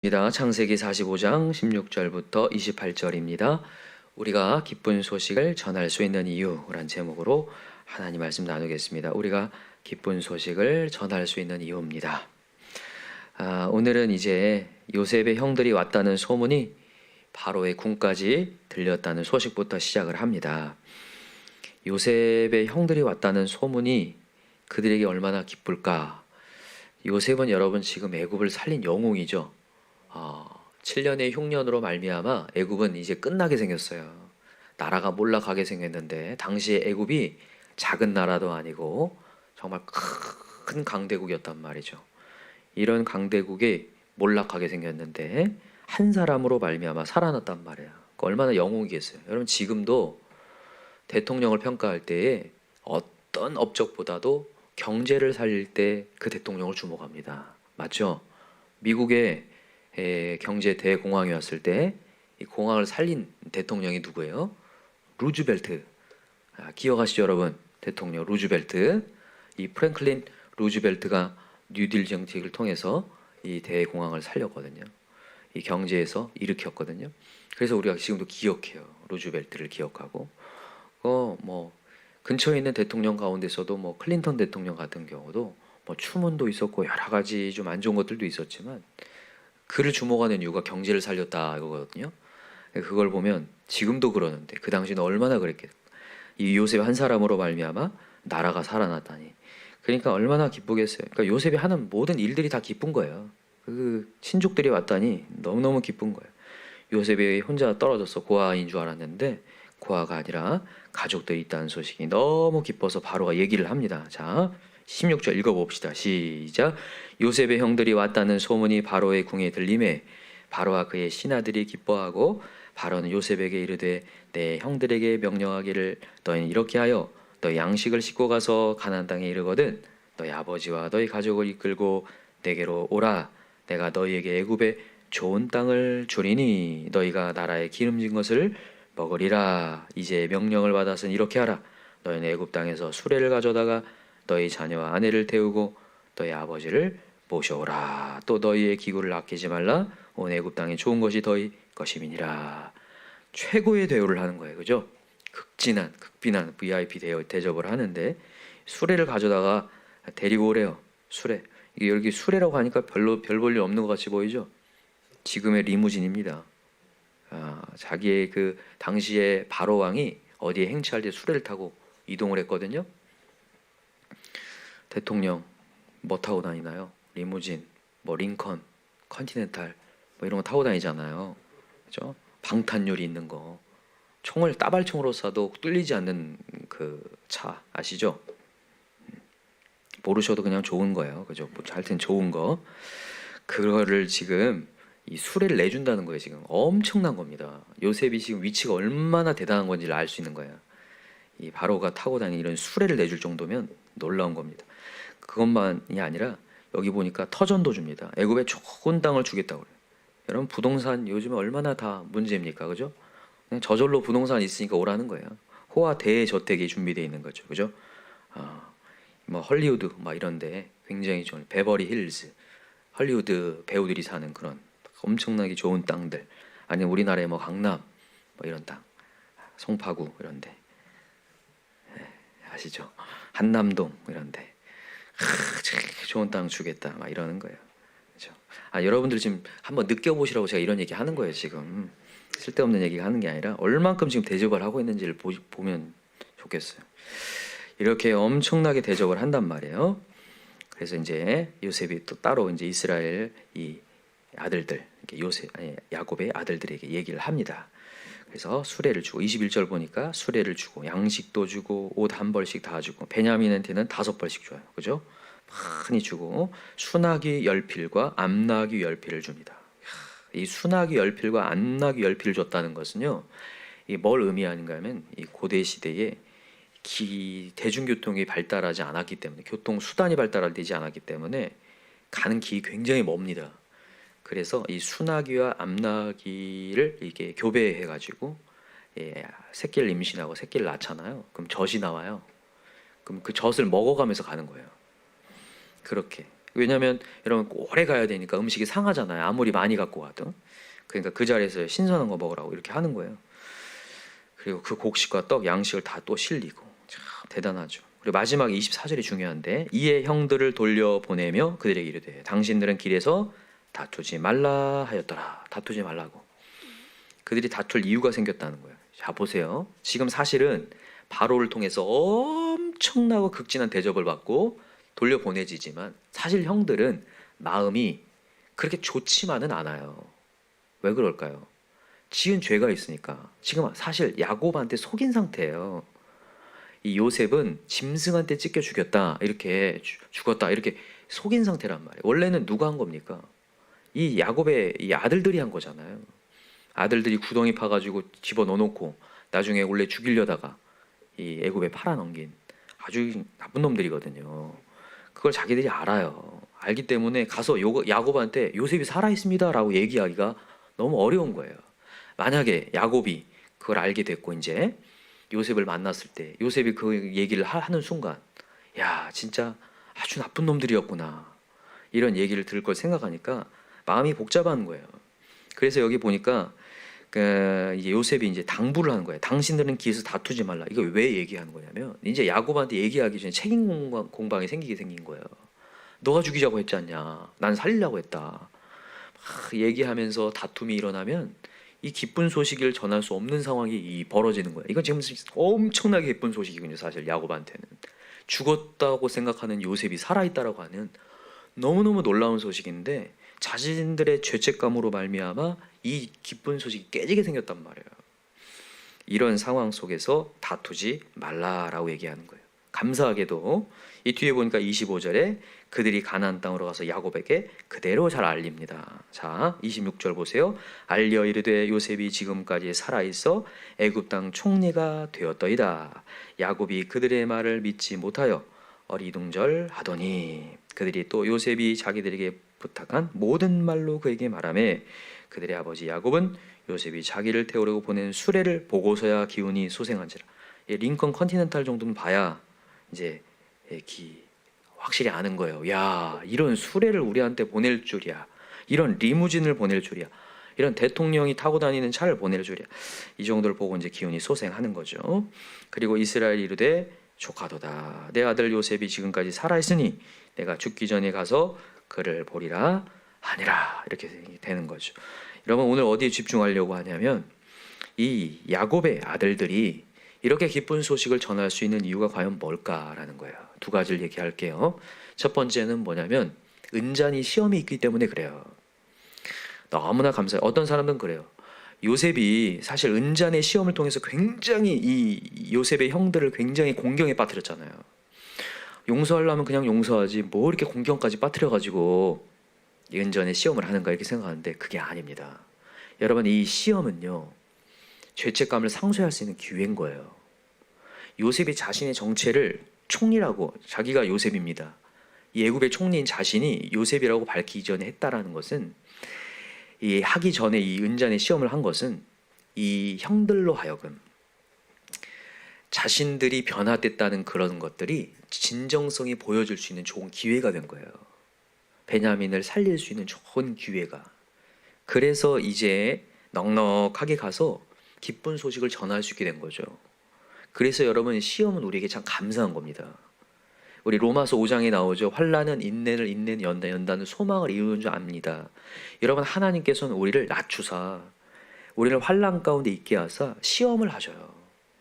입니다. 창세기 45장 16절부터 28절입니다. 우리가 기쁜 소식을 전할 수 있는 이유란 제목으로 하나님 말씀 나누겠습니다. 우리가 기쁜 소식을 전할 수 있는 이유입니다. 오늘은 이제 요셉의 형들이 왔다는 소문이 바로의 궁까지 들렸다는 소식부터 시작을 합니다. 요셉의 형들이 왔다는 소문이 그들에게 얼마나 기쁠까? 요셉은 여러분 지금 애굽을 살린 영웅이죠. 7년의 흉년으로 말미암아 애굽은 이제 끝나게 생겼어요. 나라가 몰락하게 생겼는데 당시에 애굽이 작은 나라도 아니고 정말 큰 강대국이었단 말이죠. 이런 강대국이 몰락하게 생겼는데 한 사람으로 말미암아 살아났단 말이에요. 얼마나 영웅이겠어요. 여러분 지금도 대통령을 평가할 때에 어떤 업적보다도 경제를 살릴 때 그 대통령을 주목합니다. 맞죠? 미국의 경제 대공황이었을 때 이 공황을 살린 대통령이 누구예요? 루즈벨트. 기억하시죠, 여러분? 대통령 루즈벨트. 이 프랭클린 루즈벨트가 뉴딜 정책을 통해서 이 대공황을 살렸거든요. 이 경제에서 일으켰거든요. 그래서 우리가 지금도 기억해요. 루즈벨트를 기억하고. 뭐 근처에 있는 대통령 가운데서도 뭐 클린턴 대통령 같은 경우도 뭐 추문도 있었고 여러 가지 좀 안 좋은 것들도 있었지만 그를 주목하는 이유가 경제를 살렸다 이거거든요. 그걸 보면 지금도 그러는데 그 당시는 얼마나 그랬겠어요. 이 요셉 한 사람으로 말미암아 나라가 살아났다니. 그러니까 얼마나 기쁘겠어요. 그러니까 요셉이 하는 모든 일들이 다 기쁜 거예요. 그 친족들이 왔다니 너무너무 기쁜 거예요. 요셉이 혼자 떨어져서 고아인 줄 알았는데 고아가 아니라 가족들이 있다는 소식이 너무 기뻐서 바로가 얘기를 합니다. 자, 16절 읽어봅시다. 시작. 요셉의 형들이 왔다는 소문이 바로의 궁에 들림에 바로와 그의 신하들이 기뻐하고 바로는 요셉에게 이르되 내 형들에게 명령하기를 너희는 이렇게 하여 너희 양식을 싣고 가서 가나안 땅에 이르거든 너희 아버지와 너희 가족을 이끌고 내게로 오라. 내가 너희에게 애굽의 좋은 땅을 주리니 너희가 나라의 기름진 것을 먹으리라. 이제 명령을 받았으니 이렇게 하라. 너희는 애굽 땅에서 수레를 가져다가 너희 자녀와 아내를 태우고 너희 아버지를 모셔오라. 또 너희의 기구를 아끼지 말라. 온 애굽 땅에 좋은 것이 너희 것임이니라. 최고의 대우를 하는 거예요, 그죠? 극빈한 VIP 대접을 하는데 수레를 가져다가 데리고 오래요. 수레. 이게 여기 수레라고 하니까 별로 별 볼 일 없는 것 같이 보이죠? 지금의 리무진입니다. 자기의 그 당시에 바로 왕이 어디에 행차할 때 수레를 타고 이동을 했거든요. 대통령 뭐 타고 다니나요? 리무진, 뭐 링컨, 컨티넨탈 뭐 이런 거 타고 다니잖아요. 그죠? 방탄유리 있는 거. 총을 따발총으로 쏴도 뚫리지 않는 그 차 아시죠? 모르셔도 그냥 좋은 거예요. 그죠? 뭐 하여튼 좋은 거. 그거를 지금 이 수레를 내준다는 거예요. 지금 엄청난 겁니다. 요셉이 지금 위치가 얼마나 대단한 건지를 알 수 있는 거예요. 이 바로가 타고 다니는 이런 수레를 내줄 정도면 놀라운 겁니다. 그것만이 아니라 여기 보니까 터전도 줍니다. 애굽에 좋은 땅을 주겠다고 그래요. 여러분 부동산 요즘에 얼마나 다 문제입니까, 그죠? 그냥 저절로 부동산 있으니까 오라는 거예요. 호화 대저택이 준비되어 있는 거죠, 그죠? 뭐 헐리우드 막 이런데 굉장히 좋은 베버리 힐즈, 헐리우드 배우들이 사는 그런 엄청나게 좋은 땅들, 아니면 우리나라의 뭐 강남 뭐 이런 땅, 송파구 이런데 아시죠? 한남동 이런데 좋은 땅 주겠다 막 이러는 거예요. 그렇죠? 여러분들 지금 한번 느껴보시라고 제가 이런 얘기 하는 거예요. 지금 쓸데없는 얘기 하는 게 아니라 얼만큼 지금 대접을 하고 있는지를 보면 좋겠어요. 이렇게 엄청나게 대접을 한단 말이에요. 그래서 이제 요셉이 또 따로 이제 이스라엘 이 아들들, 야곱의 아들들에게 얘기를 합니다. 그래서 수레를 주고 21절 보니까 수레를 주고 양식도 주고 옷 한 벌씩 다 주고 베냐민한테는 5벌씩 줘요. 그죠? 많이 주고 순하기 10필과 암나귀 10필을 줍니다. 이 순하기 10필과 암나귀 10필을 줬다는 것은요. 이 뭘 의미하는가 하면 이 고대 시대에 대중교통이 발달하지 않았기 때문에 교통수단이 발달되지 않았기 때문에 가는 길이 굉장히 멉니다. 그래서 이 순하기와 암나귀를 이게 교배해 가지고 새끼를 임신하고 새끼를 낳잖아요. 그럼 젖이 나와요. 그럼 그 젖을 먹어가면서 가는 거예요. 그렇게 왜냐하면 여러분 오래 가야 되니까 음식이 상하잖아요. 아무리 많이 갖고 와도. 그러니까 그 자리에서 신선한 거 먹으라고 이렇게 하는 거예요. 그리고 그 곡식과 떡 양식을 다 또 실리고 참 대단하죠. 그리고 마지막 24절이 중요한데 이에 형들을 돌려보내며 그들에게 이르되 당신들은 길에서 다투지 말라 하였더라. 다투지 말라고. 그들이 다툴 이유가 생겼다는 거예요. 자 보세요. 지금 사실은 바로를 통해서 엄청나고 극진한 대접을 받고 돌려보내지만 사실 형들은 마음이 그렇게 좋지만은 않아요. 왜 그럴까요? 지은 죄가 있으니까. 지금 사실 야곱한테 속인 상태예요. 이 요셉은 짐승한테 찢겨 죽였다 이렇게 죽었다 이렇게 속인 상태란 말이에요. 원래는 누가 한 겁니까? 이 야곱의 이 아들들이 한 거잖아요. 아들들이 구덩이 파가지고 집어 넣어놓고 나중에 원래 죽이려다가 이 애굽에 팔아넘긴 아주 나쁜 놈들이거든요. 그걸 자기들이 알아요. 알기 때문에 가서 야곱한테 요셉이 살아있습니다라고 얘기하기가 너무 어려운 거예요. 만약에 야곱이 그걸 알게 됐고 이제 요셉을 만났을 때 요셉이 그 얘기를 하는 순간 야 진짜 아주 나쁜 놈들이었구나 이런 얘기를 들을 걸 생각하니까 마음이 복잡한 거예요. 그래서 여기 보니까 이제 요셉이 이제 당부를 하는 거예요. 당신들은 길에서 다투지 말라. 이거 왜 얘기하는 거냐면 이제 야곱한테 얘기하기 전에 책임 공방이 생긴 거예요. 너가 죽이자고 했지 않냐? 난 살리려고 했다. 막 얘기하면서 다툼이 일어나면 이 기쁜 소식을 전할 수 없는 상황이 벌어지는 거예요. 이건 지금 엄청나게 기쁜 소식이군요. 사실 야곱한테는 죽었다고 생각하는 요셉이 살아있다라고 하는 너무너무 놀라운 소식인데 자신들의 죄책감으로 말미암아 이 기쁜 소식이 깨지게 생겼단 말이에요. 이런 상황 속에서 다투지 말라라고 얘기하는 거예요. 감사하게도 이 뒤에 보니까 25절에 그들이 가나안 땅으로 가서 야곱에게 그대로 잘 알립니다. 자, 26절 보세요. 알려 이르되 요셉이 지금까지 살아있어 애굽 땅 총리가 되었더이다. 야곱이 그들의 말을 믿지 못하여 어리둥절하더니 그들이 또 요셉이 자기들에게 부탁한 모든 말로 그에게 말하매 그들의 아버지 야곱은 요셉이 자기를 태우려고 보낸 수레를 보고서야 기운이 소생한지라. 링컨 컨티넨탈 정도는 봐야 이제 확실히 아는 거예요. 야, 이런 수레를 우리한테 보낼 줄이야. 이런 리무진을 보낼 줄이야. 이런 대통령이 타고 다니는 차를 보낼 줄이야. 이 정도를 보고 이제 기운이 소생하는 거죠. 그리고 이스라엘이 이르되 조카도다. 내 아들 요셉이 지금까지 살아있으니 내가 죽기 전에 가서 그를 보리라 하니라. 이렇게 되는 거죠. 여러분 오늘 어디에 집중하려고 하냐면 이 야곱의 아들들이 이렇게 기쁜 소식을 전할 수 있는 이유가 과연 뭘까라는 거예요. 두 가지를 얘기할게요. 첫 번째는 뭐냐면 은잔히 시험이 있기 때문에 그래요. 너무나 감사해요. 어떤 사람들은 그래요. 요셉이 사실 은잔의 시험을 통해서 굉장히 이 요셉의 형들을 굉장히 공경에 빠뜨렸잖아요. 용서하려면 그냥 용서하지 뭐 이렇게 공경까지 빠뜨려가지고 은잔의 시험을 하는가 이렇게 생각하는데 그게 아닙니다. 여러분 이 시험은요 죄책감을 상쇄할 수 있는 기회인 거예요. 요셉이 자신의 정체를 총리라고 자기가 요셉입니다. 이 애굽의 총리인 자신이 요셉이라고 밝히기 전에 했다라는 것은 이 하기 전에 이 은잔의 시험을 한 것은 이 형들로 하여금 자신들이 변화됐다는 그런 것들이 진정성이 보여줄 수 있는 좋은 기회가 된 거예요. 베냐민을 살릴 수 있는 좋은 기회가. 그래서 이제 넉넉하게 가서 기쁜 소식을 전할 수 있게 된 거죠. 그래서 여러분 시험은 우리에게 참 감사한 겁니다. 우리 로마서 5장에 나오죠. 환난은 인내를 인내는 연다는 소망을 이루는 줄 압니다. 여러분 하나님께서는 우리를 낮추사 우리를 환난 가운데 있게 하사 시험을 하셔요.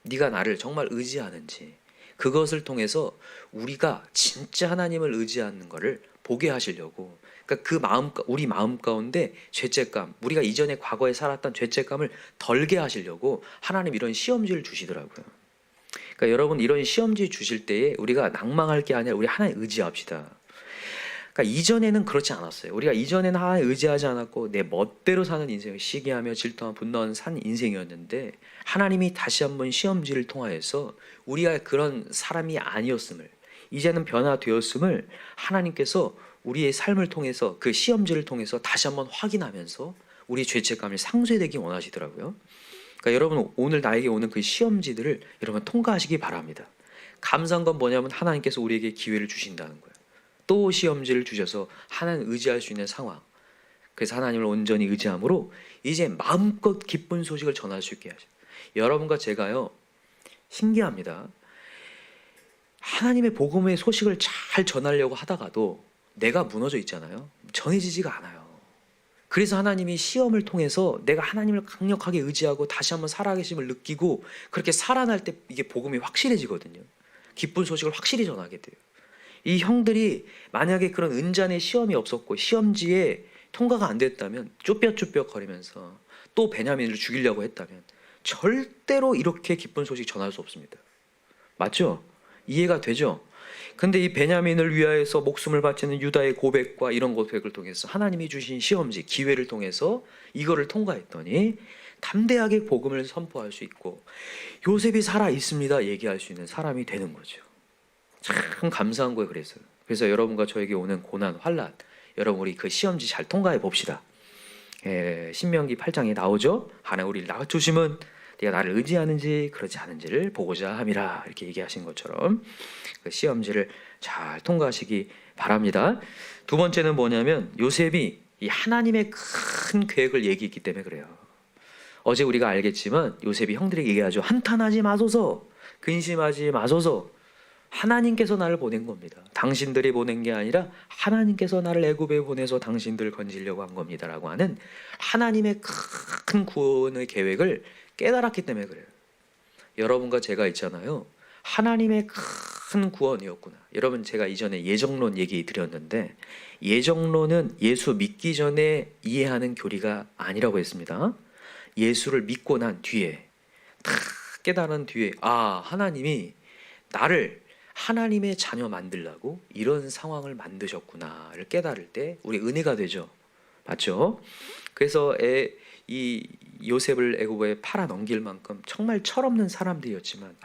네가 나를 정말 의지하는지 그것을 통해서 우리가 진짜 하나님을 의지하는 것을 보게 하시려고 그러니까 그 마음 우리 마음 가운데 죄책감 우리가 이전에 과거에 살았던 죄책감을 덜게 하시려고 하나님 이런 시험지를 주시더라고요. 그러니까 여러분 이런 시험지 주실 때에 우리가 낭망할 게 아니라 우리 하나님 의지합시다. 그러니까 이전에는 그렇지 않았어요. 우리가 이전에는 하나님 의지하지 않았고 내 멋대로 사는 인생을 시기하며 질투하며 분노하는 산 인생이었는데 하나님이 다시 한번 시험지를 통하여서 우리가 그런 사람이 아니었음을 이제는 변화되었음을 하나님께서 우리의 삶을 통해서 그 시험지를 통해서 다시 한번 확인하면서 우리의 죄책감이 상쇄되기 원하시더라고요. 그러니까 여러분 오늘 나에게 오는 그 시험지들을 여러분 통과하시기 바랍니다. 감사한 건 뭐냐면 하나님께서 우리에게 기회를 주신다는 거예요. 또 시험지를 주셔서 하나님 의지할 수 있는 상황. 그래서 하나님을 온전히 의지함으로 이제 마음껏 기쁜 소식을 전할 수 있게 하셔요. 여러분과 제가요, 신기합니다. 하나님의 복음의 소식을 잘 전하려고 하다가도 내가 무너져 있잖아요. 전해지지가 않아요. 그래서 하나님이 시험을 통해서 내가 하나님을 강력하게 의지하고 다시 한번 살아계심을 느끼고 그렇게 살아날 때 이게 복음이 확실해지거든요. 기쁜 소식을 확실히 전하게 돼요. 이 형들이 만약에 그런 은잔의 시험이 없었고 시험지에 통과가 안 됐다면 쭈뼛쭈뼛 거리면서 또 베냐민을 죽이려고 했다면 절대로 이렇게 기쁜 소식 전할 수 없습니다. 맞죠? 이해가 되죠? 근데 이 베냐민을 위하여서 목숨을 바치는 유다의 고백과 이런 고백을 통해서 하나님이 주신 시험지, 기회를 통해서 이거를 통과했더니 담대하게 복음을 선포할 수 있고 요셉이 살아 있습니다 얘기할 수 있는 사람이 되는 거죠. 참 감사한 거예요. 그래서 여러분과 저에게 오는 고난, 환난, 여러분 우리 그 시험지 잘 통과해 봅시다. 신명기 8장에 나오죠. 하나님 우리를 낳아주심은 네가 나를 의지하는지 그렇지 않은지를 보고자 함이라 이렇게 얘기하신 것처럼 그 시험지를 잘 통과하시기 바랍니다. 두 번째는 뭐냐면 요셉이 이 하나님의 큰 계획을 얘기했기 때문에 그래요. 어제 우리가 알겠지만 요셉이 형들에게 얘기하죠. 한탄하지 마소서, 근심하지 마소서. 하나님께서 나를 보낸 겁니다. 당신들이 보낸 게 아니라 하나님께서 나를 애굽에 보내서 당신들을 건지려고 한 겁니다 라고 하는 하나님의 큰 구원의 계획을 깨달았기 때문에 그래요. 여러분과 제가 있잖아요. 하나님의 큰 구원이었구나. 여러분 제가 이전에 예정론 얘기 드렸는데 예정론은 예수 믿기 전에 이해하는 교리가 아니라고 했습니다. 예수를 믿고 난 뒤에 다 깨달은 뒤에 하나님이 나를 하나님의 자녀 만들라고 이런 상황을 만드셨구나를 깨달을 때 우리 은혜가 되죠. 맞죠? 그래서 이 요셉을 애굽에 팔아 넘길 만큼 정말 철없는 사람들이었지만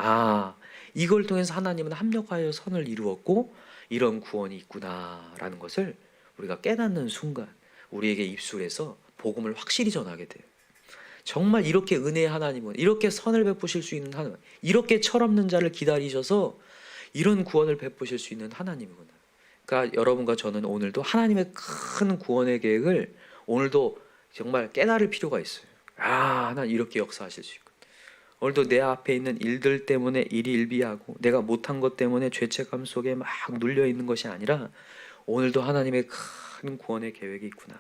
이걸 통해서 하나님은 합력하여 선을 이루었고 이런 구원이 있구나라는 것을 우리가 깨닫는 순간 우리에게 입술에서 복음을 확실히 전하게 돼요. 정말 이렇게 은혜의 하나님은 이렇게 선을 베푸실 수 있는 하나님, 이렇게 철없는 자를 기다리셔서 이런 구원을 베푸실 수 있는 하나님이구나. 그러니까 여러분과 저는 오늘도 하나님의 큰 구원의 계획을 오늘도 정말 깨달을 필요가 있어요. 하나님 이렇게 역사하실 수 있고 오늘도 내 앞에 있는 일들 때문에 일희일비하고 내가 못한 것 때문에 죄책감 속에 막 눌려 있는 것이 아니라 오늘도 하나님의 큰 구원의 계획이 있구나.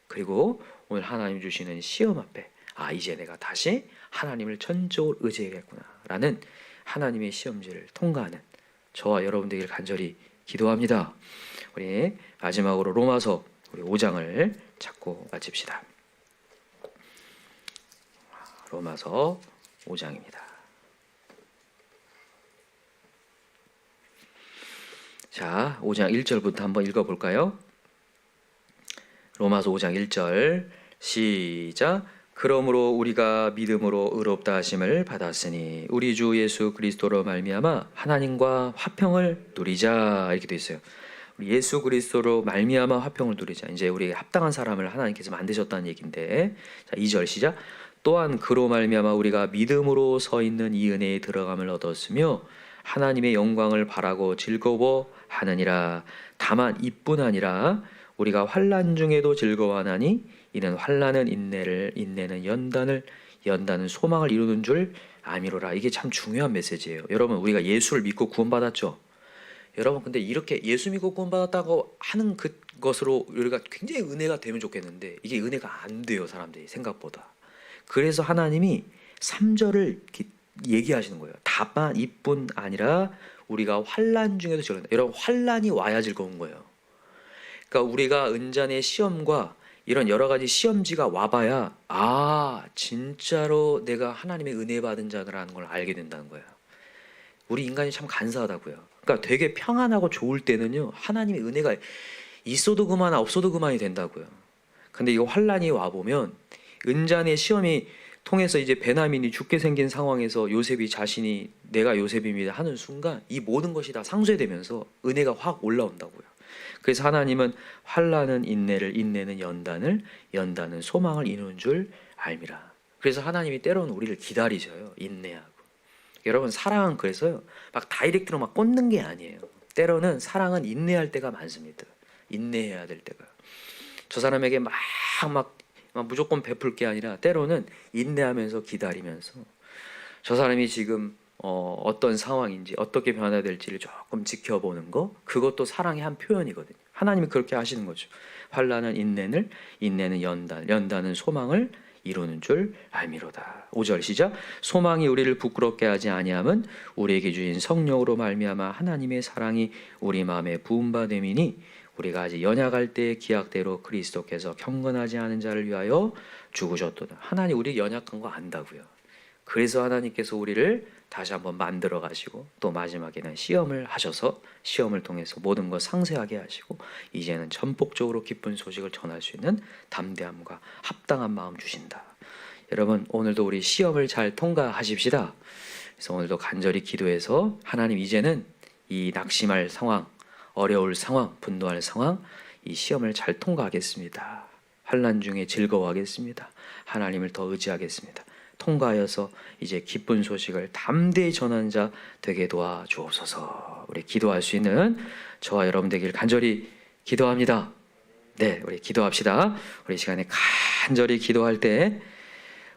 그리고 오늘 하나님 주시는 시험 앞에 이제 내가 다시 하나님을 전적으로 의지해야겠구나 라는 하나님의 시험지를 통과하는 저와 여러분들에게 간절히 기도합니다. 우리 마지막으로 로마서 우리 5장을 찾고 마칩시다. 로마서 5장입니다. 자, 5장 1절부터 한번 읽어볼까요? 로마서 5장 1절 시작. 그러므로 우리가 믿음으로 의롭다 하심을 받았으니 우리 주 예수 그리스도로 말미암아 하나님과 화평을 누리자 이렇게 돼 있어요. 우리 예수 그리스도로 말미암아 화평을 누리자. 이제 우리에게 합당한 사람을 하나님께서 만드셨다는 얘기인데, 자 2절 시작. 또한 그로 말미암아 우리가 믿음으로 서 있는 이 은혜에 들어감을 얻었으며 하나님의 영광을 바라고 즐거워하느니라. 다만 이뿐 아니라 우리가 환난 중에도 즐거워하나니 이는 환난은 인내를, 인내는 연단을, 연단은 소망을 이루는 줄 아미로라. 이게 참 중요한 메시지예요. 여러분 우리가 예수를 믿고 구원받았죠. 여러분 근데 이렇게 예수 믿고 구원받았다고 하는 그것으로 우리가 굉장히 은혜가 되면 좋겠는데 이게 은혜가 안 돼요. 사람들이 생각보다. 그래서 하나님이 3절을 얘기하시는 거예요. 다만 이뿐 아니라 우리가 환난 중에도 즐거운. 여러분 환난이 와야 즐거운 거예요. 그러니까 우리가 은잔의 시험과 이런 여러 가지 시험지가 와봐야 진짜로 내가 하나님의 은혜 받은 자라는 걸 알게 된다는 거예요. 우리 인간이 참 간사하다고요. 그러니까 되게 평안하고 좋을 때는요 하나님의 은혜가 있어도 그만 없어도 그만이 된다고요. 근데 이거 환난이 와보면 은잔의 시험이 통해서 이제 베냐민이 죽게 생긴 상황에서 요셉이 자신이 내가 요셉입니다 하는 순간 이 모든 것이 다 상쇄되면서 은혜가 확 올라온다고요. 그래서 하나님은 환난은 인내를, 인내는 연단을, 연단은 소망을 이루는 줄 알미라. 그래서 하나님이 때로는 우리를 기다리셔요. 인내하고. 여러분 사랑은 그래서요 막 다이렉트로 막 꽂는 게 아니에요. 때로는 사랑은 인내할 때가 많습니다. 인내해야 될 때가. 저 사람에게 막 무조건 베풀 게 아니라 때로는 인내하면서 기다리면서 저 사람이 지금 어떤 상황인지 어떻게 변화될지를 조금 지켜보는 거, 그것도 사랑의 한 표현이거든요. 하나님이 그렇게 하시는 거죠. 환난은 인내는 연단은 소망을 이루는 줄 알미로다. 5절 시작. 소망이 우리를 부끄럽게 하지 아니함은 우리에게 주신 성령으로 말미암아 하나님의 사랑이 우리 마음에 부음받음이니 우리가 아직 연약할 때의 기약대로 그리스도께서 경건하지 않은 자를 위하여 죽으셨도다. 하나님 우리 연약한 거 안다고요. 그래서 하나님께서 우리를 다시 한번 만들어 가시고 또 마지막에는 시험을 하셔서 시험을 통해서 모든 것 상세하게 하시고 이제는 전폭적으로 기쁜 소식을 전할 수 있는 담대함과 합당한 마음 주신다. 여러분 오늘도 우리 시험을 잘 통과하십시다. 그래서 오늘도 간절히 기도해서 하나님 이제는 이 낙심할 상황, 어려울 상황, 분노할 상황, 이 시험을 잘 통과하겠습니다. 환난 중에 즐거워하겠습니다. 하나님을 더 의지하겠습니다. 통과하여서 이제 기쁜 소식을 담대히 전하는 자 되게 도와주옵소서. 우리 기도할 수 있는 저와 여러분 되길 간절히 기도합니다. 네, 우리 기도합시다. 우리 시간에 간절히 기도할 때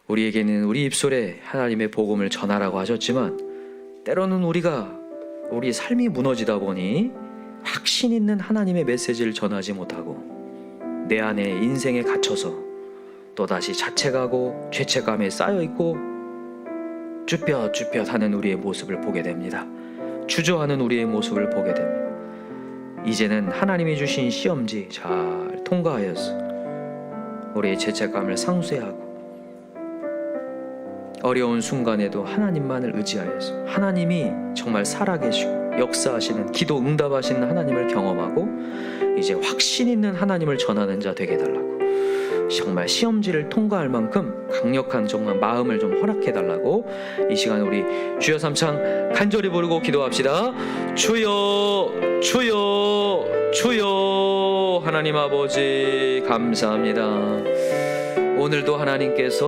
우리에게는 우리 입술에 하나님의 복음을 전하라고 하셨지만 때로는 우리 삶이 무너지다 보니 확신 있는 하나님의 메시지를 전하지 못하고 내 안에 인생에 갇혀서 또다시 자책하고 죄책감에 쌓여있고 쭈뼛쭈뼛하는 우리의 모습을 보게 됩니다. 주저하는 우리의 모습을 보게 됩니다. 이제는 하나님이 주신 시험지 잘 통과하여서 우리의 죄책감을 상쇄하고 어려운 순간에도 하나님만을 의지하여서 하나님이 정말 살아계시고 역사하시는 기도 응답하시는 하나님을 경험하고 이제 확신 있는 하나님을 전하는 자 되게 해달라고, 정말 시험지를 통과할 만큼 강력한 정말 마음을 좀 허락해 달라고 이 시간 우리 주여 삼창 간절히 부르고 기도합시다. 주여 주여 주여. 하나님 아버지 감사합니다. 오늘도 하나님께서